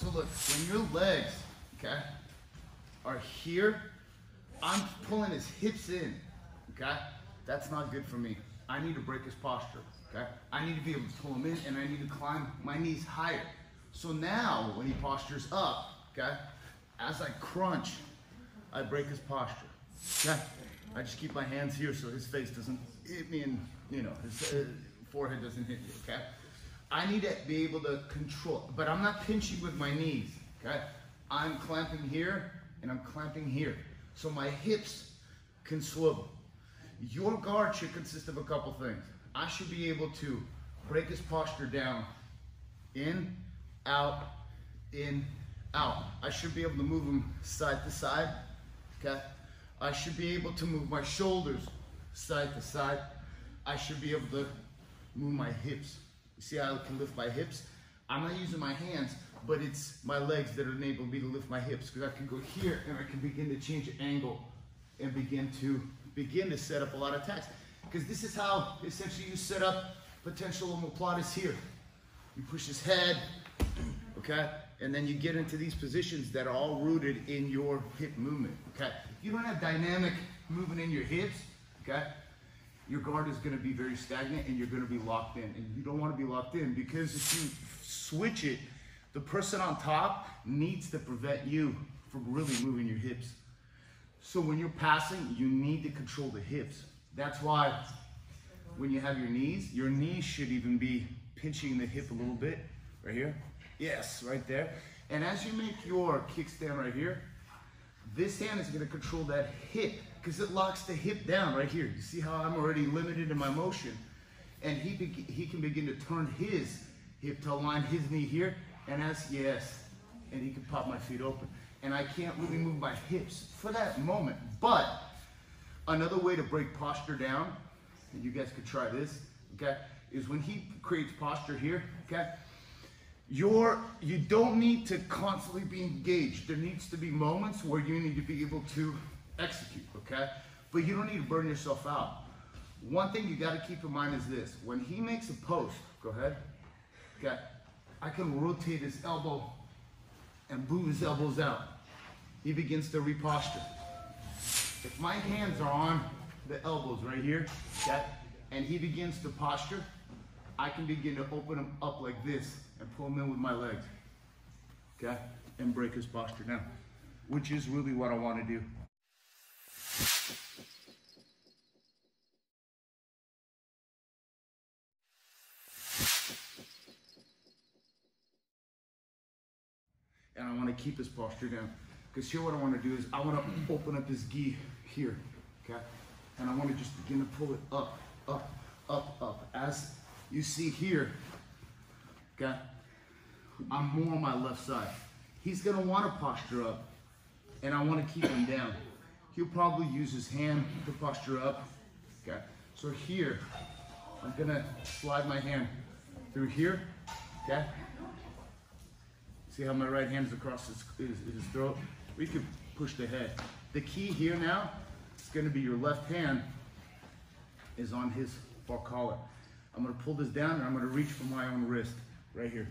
So look, when your legs, okay, are here, I'm pulling his hips in, okay? That's not good for me. I need to break his posture, okay? I need to be able to pull him in, and I need to climb my knees higher. So now, when he postures up, okay, as I crunch, I break his posture, okay? I just keep my hands here so his face doesn't hit me and, you know, his forehead doesn't hit me, okay? I need to be able to control, but I'm not pinching with my knees, okay? I'm clamping here and I'm clamping here. So my hips can swivel. Your guard should consist of a couple things. I should be able to break his posture down, in, out, in, out. I should be able to move him side to side, okay? I should be able to move my shoulders side to side. I should be able to move my hips. You see how I can lift my hips? I'm not using my hands, but it's my legs that enable me to lift my hips, because I can go here and I can begin to change the angle and begin to set up a lot of attacks. Because this is how essentially you set up potential omoplatus here. You push his head, okay? And then you get into these positions that are all rooted in your hip movement, okay? If you don't have dynamic movement in your hips, okay, your guard is going to be very stagnant and you're going to be locked in. And you don't want to be locked in, because if you switch it, the person on top needs to prevent you from really moving your hips. So when you're passing, you need to control the hips. That's why when you have your knees should even be pinching the hip a little bit, right here. Yes, right there. And as you make your kickstand right here, this hand is going to control that hip, because it locks the hip down right here. You see how I'm already limited in my motion? And he can begin to turn his hip to align his knee here, and and he can pop my feet open. And I can't really move my hips for that moment. But another way to break posture down, and you guys could try this, okay, is when he creates posture here, okay, you don't need to constantly be engaged. There needs to be moments where you need to be able to execute, okay? But you don't need to burn yourself out. One thing you got to keep in mind is this. When he makes a post, go ahead, okay, I can rotate his elbow and move his elbows out. He begins to reposture. If my hands are on the elbows right here, okay, and he begins to posture, I can begin to open him up like this and pull him in with my legs, okay, and break his posture down, which is really what I want to do. And I want to keep his posture down, because here what I want to do is I want to open up his gi here, okay, and I want to just begin to pull it up, up, up, up. As you see here, okay, I'm more on my left side. He's going to want to posture up, and I want to keep him down. He'll probably use his hand to posture up, okay. So here, I'm going to slide my hand through here, okay. See how my right hand's across his throat? We can push the head. The key here now is going to be your left hand is on his far collar. I'm going to pull this down and I'm going to reach for my own wrist right here.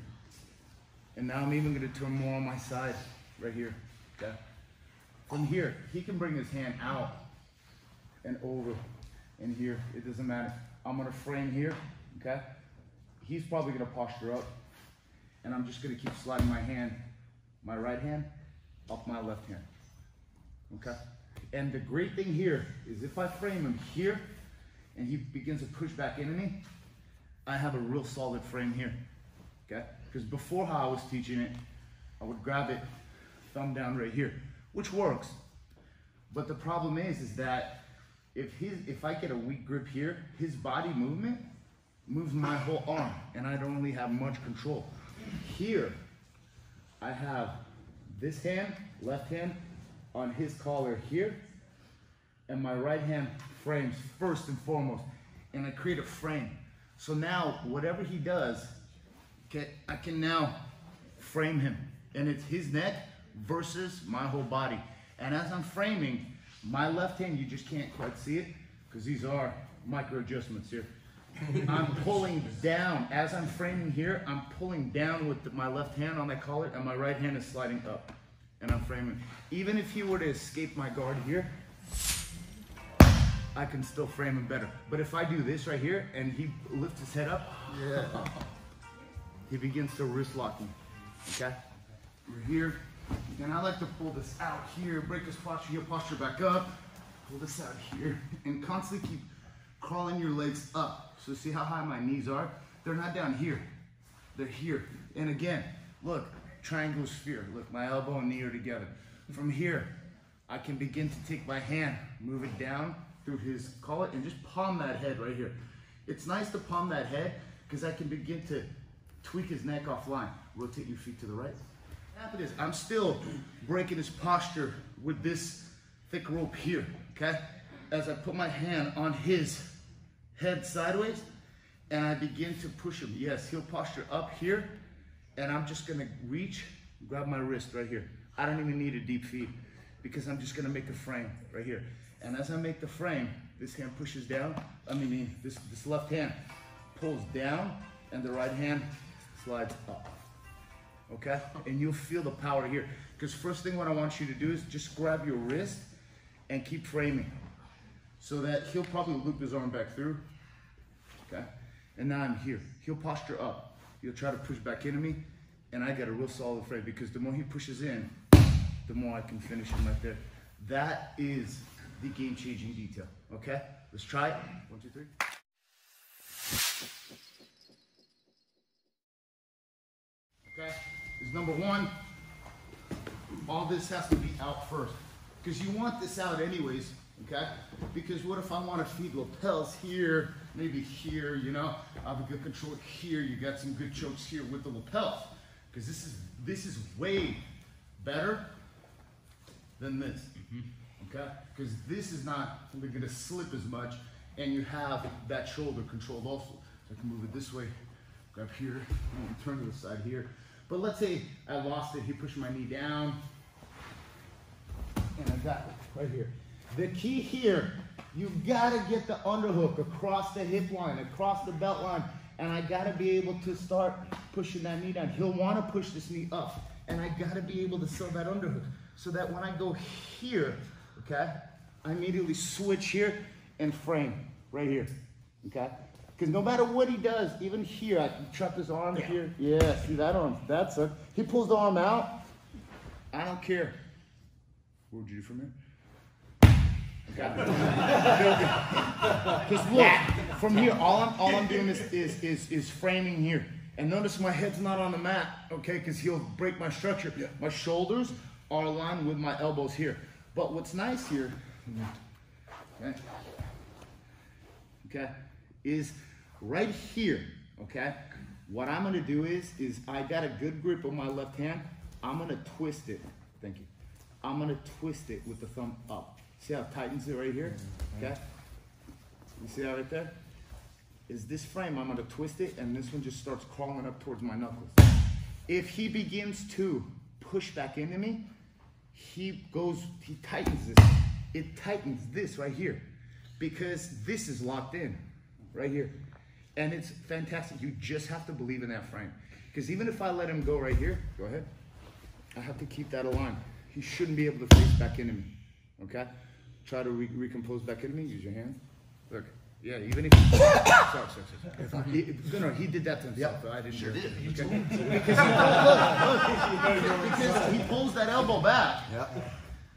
And now I'm even going to turn more on my side right here. Okay? From here, he can bring his hand out and over and here. It doesn't matter. I'm going to frame here. Okay? He's probably going to posture up. And I'm just going to keep sliding my hand, my right hand, up my left hand, okay? And the great thing here is if I frame him here and he begins to push back into me, I have a real solid frame here, okay? Because before how I was teaching it, I would grab it, thumb down right here, which works. But the problem is that if I get a weak grip here, his body movement moves my whole arm, and I don't really have much control. Here, I have this hand, left hand, on his collar here, and my right hand frames first and foremost, and I create a frame. So now, whatever he does, I can now frame him, and it's his neck versus my whole body. And as I'm framing, my left hand, you just can't quite see it, because these are micro adjustments here. I'm pulling down. As I'm framing here, I'm pulling down with my left hand on that collar, and my right hand is sliding up. And I'm framing. Even if he were to escape my guard here, I can still frame him better. But if I do this right here, and he lifts his head up, he begins to wrist lock me, okay? We're here, and I like to pull this out here, break his posture, heel posture back up, pull this out here, and constantly keep crawling your legs up. So see how high my knees are? They're not down here, they're here. And again, look, triangle sphere. Look, my elbow and knee are together. From here, I can begin to take my hand, move it down through his collar, and just palm that head right here. It's nice to palm that head because I can begin to tweak his neck offline. Rotate your feet to the right. What is, I'm still breaking his posture with this thick rope here, okay? As I put my hand on his head sideways, and I begin to push him. Yes, heel posture up here, and I'm just gonna reach, grab my wrist right here. I don't even need a deep feed because I'm just gonna make a frame right here. And as I make the frame, this hand pushes down, this left hand pulls down, and the right hand slides up, okay? And you'll feel the power here. Because first thing what I want you to do is just grab your wrist and keep framing. So that he'll probably loop his arm back through, okay? And now I'm here, heel posture up. He'll try to push back into me, and I got a real solid frame because the more he pushes in, the more I can finish him right there. That is the game-changing detail, okay? Let's try it. 1, 2, 3. Okay, is number one, all this has to be out first. Because you want this out anyways, okay? Because what if I want to feed lapels here, maybe here, you know? I have a good control here, you got some good chokes here with the lapels. Because this is way better than this, okay? Because this is not going to slip as much, and you have that shoulder controlled also. So I can move it this way, grab here, and turn to the side here. But let's say I lost it, he pushed my knee down, and I got it right here. The key here, you gotta get the underhook across the hip line, across the belt line, and I gotta be able to start pushing that knee down. He'll wanna push this knee up, and I gotta be able to sell that underhook, so that when I go here, okay, I immediately switch here and frame right here, okay? Because no matter what he does, even here, I can trap his arm here. Yeah, see that arm? That's it. He pulls the arm out. I don't care. What would you do from here? Okay. Because look, from here, all I'm doing is framing here. And notice my head's not on the mat, okay? Because he'll break my structure. Yeah. My shoulders are aligned with my elbows here. But what's nice here, okay, is right here, okay? What I'm gonna do is I got a good grip on my left hand. I'm gonna twist it, thank you. I'm gonna twist it with the thumb up. See how it tightens it right here, okay? You see that right there? Is this frame, I'm gonna twist it, and this one just starts crawling up towards my knuckles. If he begins to push back into me, he tightens this. It tightens this right here, because this is locked in, right here. And it's fantastic. You just have to believe in that frame. Because even if I let him go right here, go ahead, I have to keep that aligned. He shouldn't be able to face back into me, okay? Try to recompose back into me, use your hand. Look, yeah, even if he, sorry. He did that to himself, but I didn't do it. Okay? Because he pulls that elbow back,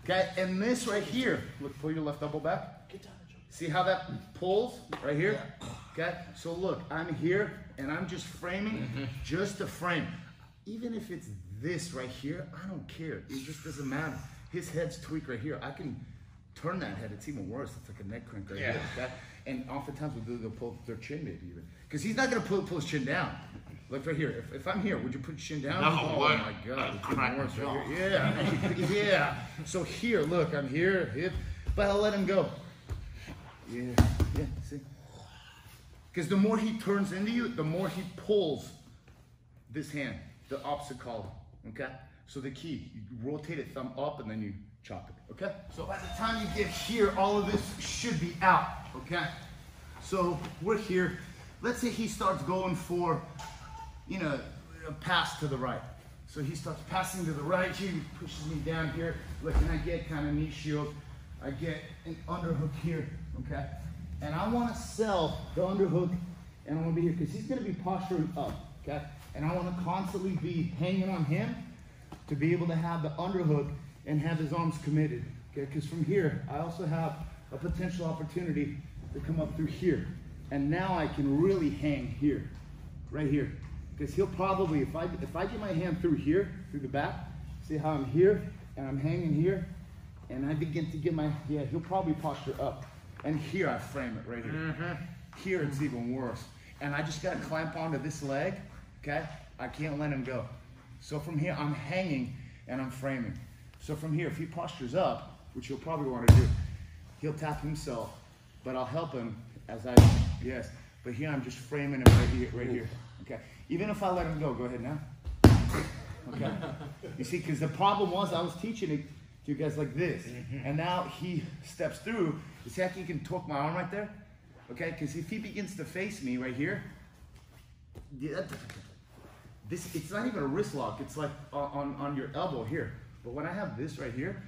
okay? And this right here, look, pull your left elbow back. See how that pulls right here? Okay, so look, I'm here and I'm just framing just to frame. Even if it's this right here, I don't care. It just doesn't matter. His head's tweaked right here. I can turn that head. It's even worse. It's like a neck crank right here. Okay? And oftentimes they'll pull their chin maybe even. Because he's not going to pull his chin down. Look right here. If I'm here, would you put your chin down? No. Oh my God. It's even worse right here. Yeah. Yeah. So here, look, I'm here. Hip. But I'll let him go. Yeah. See? Because the more he turns into you, the more he pulls this hand, the opposite collar, okay? So the key, you rotate it thumb up and then you chop it, okay? So by the time you get here, all of this should be out, okay? So we're here. let's say he starts going for, you know, a pass to the right. So he starts passing to the right, he pushes me down here. Look, and I get kind of knee shield. I get an underhook here, okay? And I want to sell the underhook, and I want to be here, because he's going to be posturing up, okay? And I want to constantly be hanging on him to be able to have the underhook and have his arms committed, okay? Because from here, I also have a potential opportunity to come up through here. And now I can really hang here, right here. Because he'll probably, if I get my hand through here, through the back, see how I'm here, and I'm hanging here, and I begin to get my, yeah, he'll probably posture up. And here I frame it right here. Here it's even worse. And I just gotta clamp onto this leg, okay? I can't let him go. So from here, I'm hanging and I'm framing. So from here, if he postures up, which he'll probably wanna do, he'll tap himself, but I'll help him as I, yes. But here I'm just framing him right here, okay? Even if I let him go ahead now. Okay? You see, because the problem was I was teaching it to you guys like this. And now he steps through. You see how he can torque my arm right there? Okay? Because if he begins to face me right here, it's not even a wrist lock. It's like on your elbow here. But when I have this right here,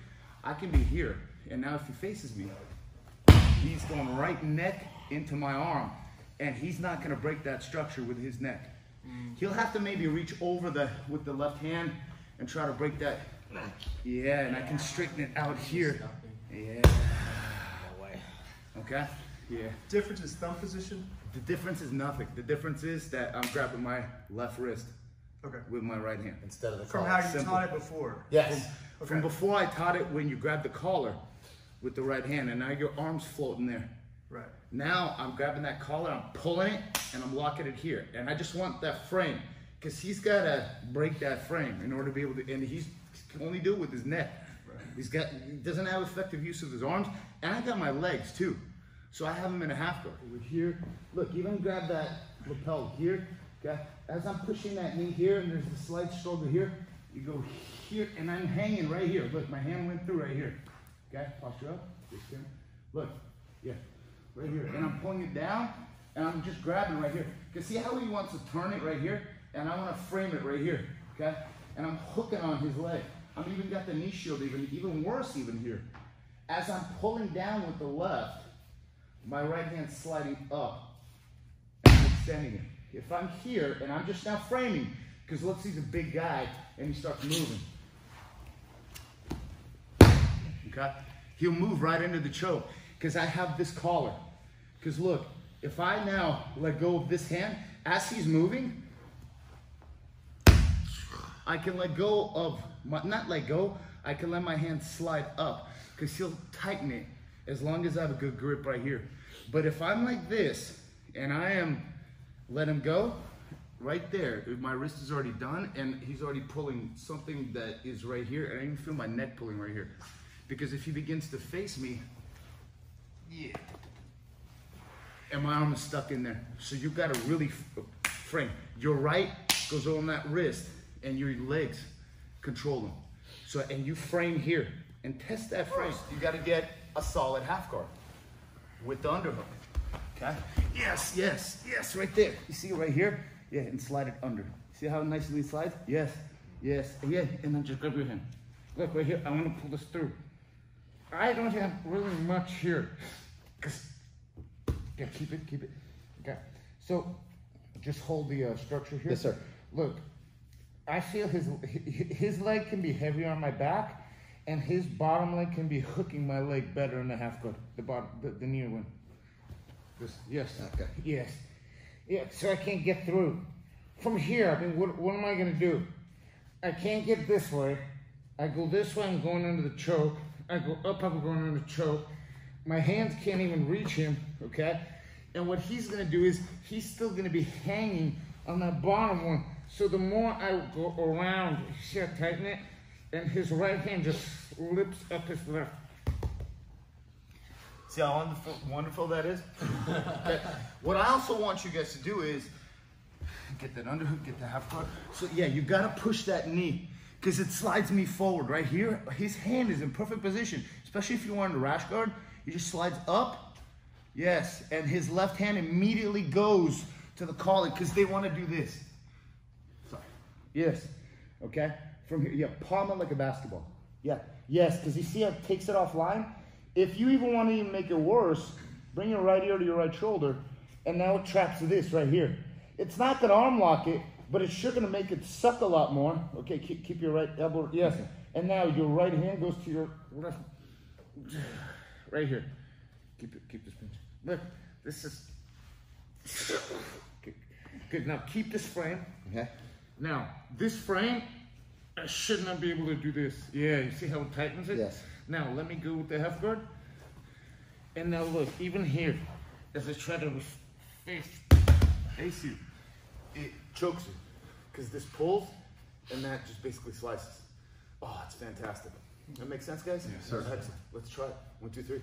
I can be here. And now if he faces me, he's going right neck into my arm. And he's not going to break that structure with his neck. He'll have to maybe reach over with the left hand and try to break that. Yeah, and I can straighten it out here. Yeah. Okay? Yeah. Difference is thumb position? The difference is nothing. The difference is that I'm grabbing my left wrist with my right hand. Instead of the collar. From how you taught it before? Yes. From before I taught it when you grab the collar with the right hand, and now your arm's floating there. Right. Now I'm grabbing that collar, I'm pulling it, and I'm locking it here. And I just want that frame, because he's got to break that frame in order to be able to, and he can only do it with his neck. Right. He doesn't have effective use of his arms, and I got my legs too. So I have him in a half guard. Over here, look, even grab that lapel here, okay? As I'm pushing that knee here, and there's a slight struggle here, you go here, and I'm hanging right here. Look, my hand went through right here. Okay, posture up, look, yeah. Right here, and I'm pulling it down, and I'm just grabbing right here. Because see how he wants to turn it right here? And I want to frame it right here, okay? And I'm hooking on his leg. I've even got the knee shield even worse even here. As I'm pulling down with the left, my right hand's sliding up, and I'm extending it. If I'm here, and I'm just now framing, because let's see, he's a big guy, and he starts moving. Okay? He'll move right into the choke, because I have this collar. Because look, if I now let go of this hand, as he's moving, I can let go of, not let go, I can let my hand slide up, because he'll tighten it as long as I have a good grip right here. But if I'm like this, and let him go, right there, my wrist is already done, and he's already pulling something that is right here, and I even feel my neck pulling right here. Because if he begins to face me, yeah, and my arm is stuck in there. So you got to really frame. Your right goes on that wrist, and your legs control them. So, and you frame here, and test that frame. You got to get a solid half guard with the underhook. Okay? Yes, yes, yes, right there. You see it right here? Yeah, and slide it under. See how nicely it slides? Yes, yes, yeah, and then just grab your hand. Look right here, I want to pull this through. I don't have really much here. Yeah, keep it. Okay. So, just hold the structure here. Yes, sir. Look, I feel his leg can be heavier on my back, and his bottom leg can be hooking my leg better in the half guard. The near one. Yes. Okay. Yes. Yeah. So I can't get through. From here, I mean, what am I gonna do? I can't get this way. I go this way. I'm going under the choke. I go up. I'm going under the choke. My hands can't even reach him, okay? And what he's gonna do is, he's still gonna be hanging on that bottom one. So the more I go around, see how I tighten it? And his right hand just lifts up his left. See how wonderful that is? Okay. What I also want you guys to do is, get that underhook, get the half guard. So yeah, you gotta push that knee, because it slides me forward right here. His hand is in perfect position, especially if you're on the rash guard. He just slides up, yes, and his left hand immediately goes to the collar because they want to do this. Sorry. Yes. Okay. From here, yeah, palm it like a basketball. Yeah. Yes, because you see how it takes it offline? If you even want to even make it worse, bring your right ear to your right shoulder, and now it traps this right here. It's not going to arm lock it, but it's sure going to make it suck a lot more. Okay, keep your right elbow. Yes. And now your right hand goes to your left. Right here. Keep this pinch. Look, this is good. Now keep this frame. Okay. Now this frame, I should not be able to do this. Yeah, you see how it tightens it? Yes. Now let me go with the half guard. And now look, even here, as I try to face you, it chokes you because this pulls and that just basically slices. Oh, it's fantastic. That makes sense, guys? Yes, sir. Excellent. Let's try it. 1, 2, 3.